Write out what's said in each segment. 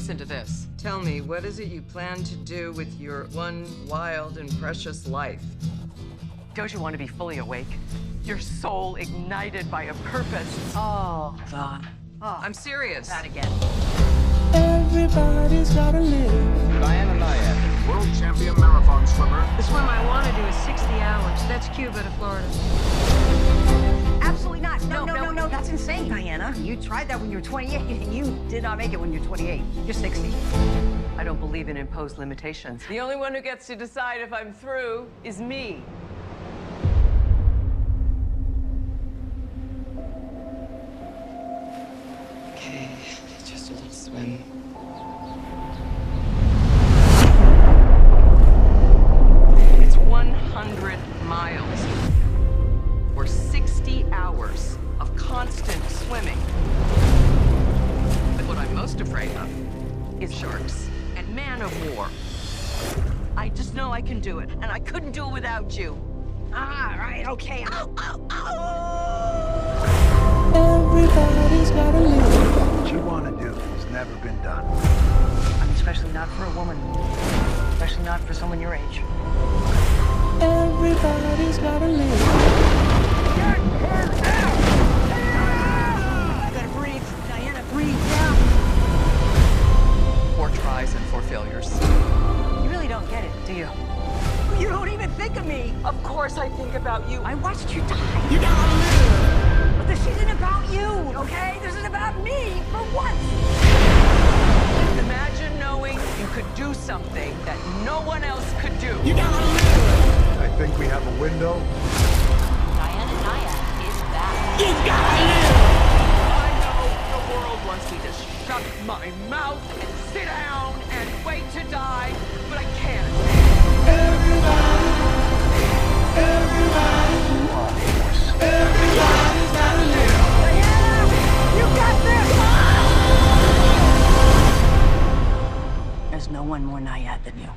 Listen to this. Tell me, what is it you plan to do with your one wild and precious life? Don't you want to be fully awake? Your soul ignited by a purpose. Oh, God. Oh, I'm serious. that again. Everybody's gotta live. Diana Nyad, world champion marathon swimmer. The swim I want to do is 60 hours. That's Cuba to Florida. Absolutely not. No, that's insane, Diana. You tried that when you were 28, and you did not make it when you're 28. You're 60. I don't believe in imposed limitations. The only one who gets to decide if I'm through is me. Okay, just a little swim. It's 100 miles or 60 hours of constant swimming. But what I'm most afraid of is sharks and man of war. I just know I can do it, and I couldn't do it without you. Ah, right, okay. Everybody's gotta live. What you want to do has never been done. Especially not for a woman. Especially not for someone your age. Everybody's gotta live. I gotta breathe. Diana, breathe now. 4 tries and 4 failures. You really don't get it, do you? You don't even think of me. Of course I think about you. I watched you die. You gotta live. But this isn't about you, okay? This is about me for once. Imagine knowing you could do something that no one else could do. You gotta live. I think we have a window. Diana Nyad is back. You gotta live. I know the world wants me to shut my mouth and sit down and wait to die, but I can't. Everybody's gotta live. Diana, you got this. There's no one more Nyad than you.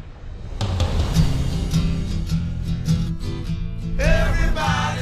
Everybody.